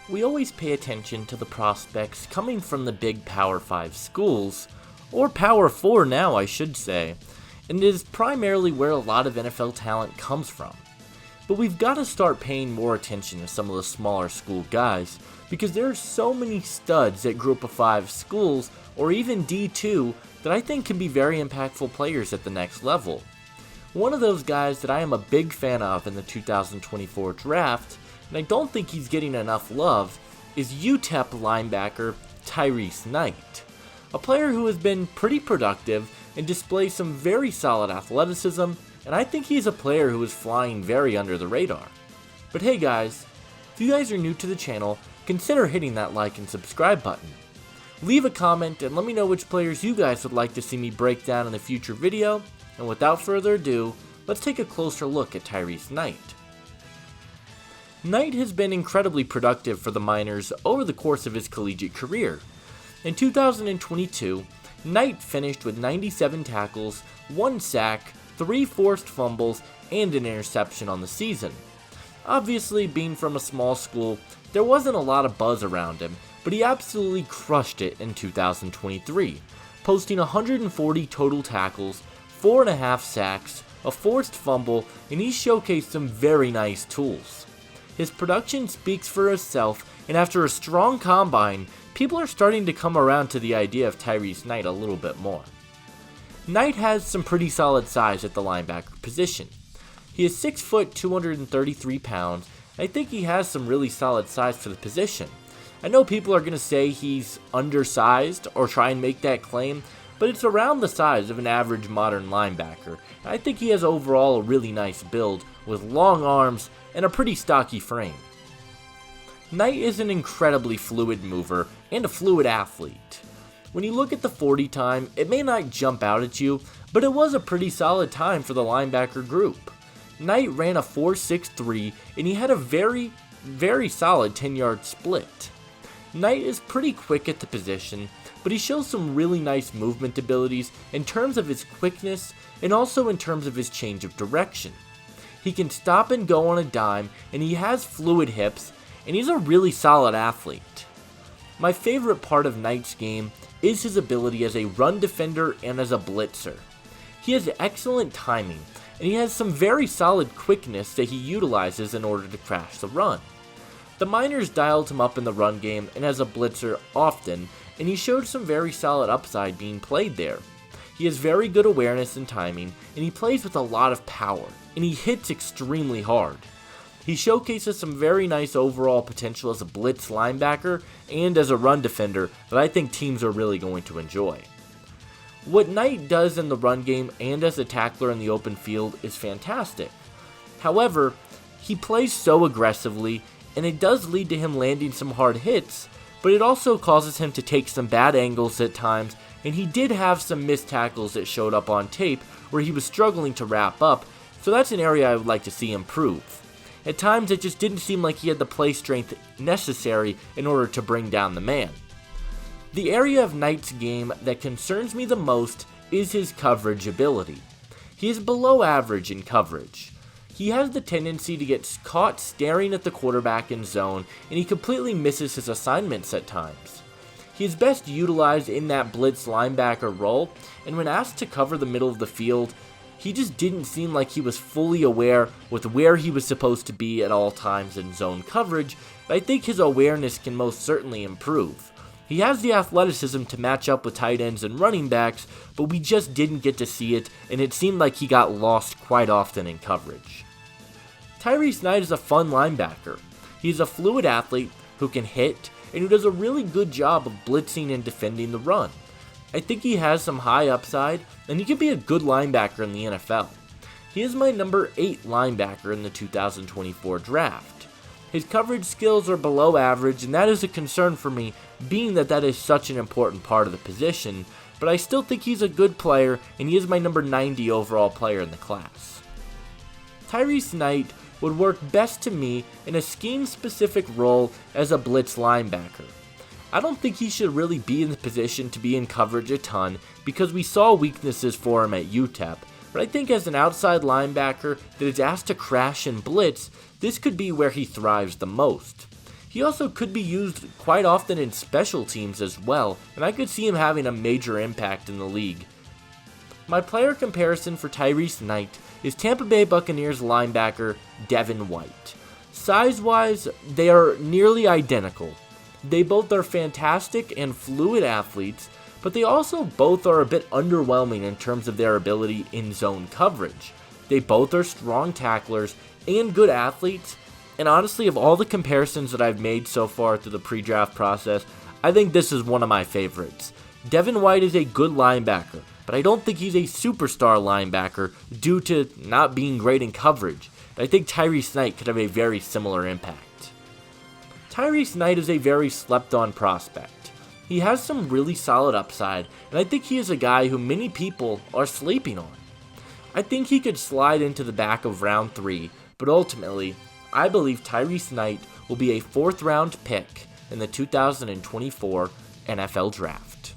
We always pay attention to the prospects coming from the big Power 5 schools, or Power 4 now I should say, and it is primarily where a lot of NFL talent comes from. But we've got to start paying more attention to some of the smaller school guys, because there are so many studs at Group of 5 schools, or even D2, that I think can be very impactful players at the next level. One of those guys that I am a big fan of in the 2024 draft, and I don't think he's getting enough love, is UTEP linebacker Tyrice Knight. A player who has been pretty productive and displays some very solid athleticism, and I think he's a player who is flying very under the radar. But hey guys, if you guys are new to the channel, consider hitting that like and subscribe button. Leave a comment and let me know which players you guys would like to see me break down in a future video, and without further ado, let's take a closer look at Tyrice Knight. Knight has been incredibly productive for the Miners over the course of his collegiate career. In 2022, Knight finished with 97 tackles, 1 sack, 3 forced fumbles, and an interception on the season. Obviously, being from a small school, there wasn't a lot of buzz around him, but he absolutely crushed it in 2023, posting 140 total tackles, 4.5 sacks, a forced fumble, and he showcased some very nice tools. His production speaks for itself, and after a strong combine, people are starting to come around to the idea of Tyrice Knight a little bit more. Knight has some pretty solid size at the linebacker position. He is 6 foot 233 pounds, and I think he has some really solid size for the position. I know people are going to say he's undersized or try and make that claim, but it's around the size of an average modern linebacker, and I think he has overall a really nice build with long arms and a pretty stocky frame. Knight is an incredibly fluid mover and a fluid athlete. When you look at the 40 time, it may not jump out at you, but it was a pretty solid time for the linebacker group. Knight ran a 4.63 and he had a very solid 10-yard split. Knight is pretty quick at the position, but he shows some really nice movement abilities in terms of his quickness and also in terms of his change of direction. He can stop and go on a dime, and he has fluid hips, and he's a really solid athlete. My favorite part of Knight's game is his ability as a run defender and as a blitzer. He has excellent timing, and he has some very solid quickness that he utilizes in order to crash the run. The Miners dialed him up in the run game and as a blitzer often, and he showed some very solid upside being played there. He has very good awareness and timing, and he plays with a lot of power, and he hits extremely hard. He showcases some very nice overall potential as a blitz linebacker and as a run defender that I think teams are really going to enjoy. What Knight does in the run game and as a tackler in the open field is fantastic. However, he plays so aggressively, and it does lead to him landing some hard hits, but it also causes him to take some bad angles at times, and he did have some missed tackles that showed up on tape where he was struggling to wrap up, so that's an area I would like to see improve. At times it just didn't seem like he had the play strength necessary in order to bring down the man. The area of Knight's game that concerns me the most is his coverage ability. He is below average in coverage. He has the tendency to get caught staring at the quarterback in zone, and he completely misses his assignments at times. He is best utilized in that blitz linebacker role, and when asked to cover the middle of the field, he just didn't seem like he was fully aware with where he was supposed to be at all times in zone coverage, but I think his awareness can most certainly improve. He has the athleticism to match up with tight ends and running backs, but we just didn't get to see it, and it seemed like he got lost quite often in coverage. Tyrice Knight is a fun linebacker. He's a fluid athlete who can hit, and who does a really good job of blitzing and defending the run. I think he has some high upside, and he could be a good linebacker in the NFL. He is my number 8 linebacker in the 2024 draft. His coverage skills are below average, and that is a concern for me, being that is such an important part of the position, but I still think he's a good player, and he is my number 90 overall player in the class. Tyrice Knight would work best to me in a scheme-specific role as a blitz linebacker. I don't think he should really be in the position to be in coverage a ton because we saw weaknesses for him at UTEP, but I think as an outside linebacker that is asked to crash and blitz, this could be where he thrives the most. He also could be used quite often in special teams as well, and I could see him having a major impact in the league. My player comparison for Tyrice Knight is Tampa Bay Buccaneers linebacker Devin White. Size-wise, they are nearly identical. They both are fantastic and fluid athletes, but they also both are a bit underwhelming in terms of their ability in zone coverage. They both are strong tacklers and good athletes, and honestly, of all the comparisons that I've made so far through the pre-draft process, I think this is one of my favorites. Devin White is a good linebacker, but I don't think he's a superstar linebacker due to not being great in coverage. I think Tyrice Knight could have a very similar impact. Tyrice Knight is a very slept-on prospect. He has some really solid upside, and I think he is a guy who many people are sleeping on. I think he could slide into the back of round 3, but ultimately, I believe Tyrice Knight will be a 4th round pick in the 2024 NFL Draft.